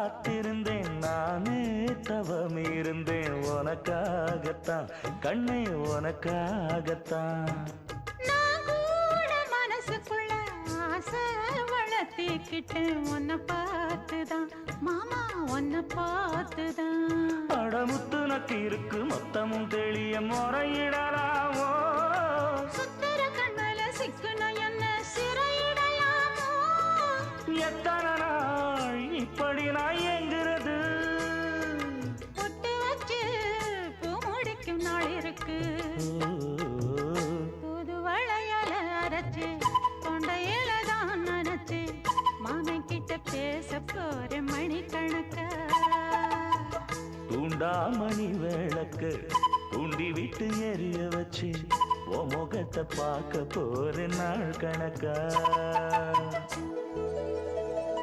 காத்திருந்தேன் நானே தவம் இருந்தேன் உனக்காகத்தான் கண்ணே உனக்காகத்தான் நான் கூட மனசுக்குள்ள ஆசை வளர்த்திக்கிட்டேன் உன்னை பார்த்துதான் மாமா உன்னை பார்த்துதான் அடமுத்து நக்கு இருக்கு மொத்தமும் தெளிய முறையிடலாமோ சுத்தர கண்மல சிக்கன என்ன சிறையிடலாமோ எத்தனை நாள் இப்படி நான் எங்கிறது பொட்டு வச்சு பூ முடிக்கும் நாள் இருக்கு புது வளையல அரைச்சு தொண்டையில தான் நினைச்சு மாமன் கிட்ட பேச போற மணிக்கணக்கா தூண்டாமணி விளக்கு தூண்டி விட்டு எரிய வச்சு உன் முகத்தை பார்க்க போற நாள் கணக்கா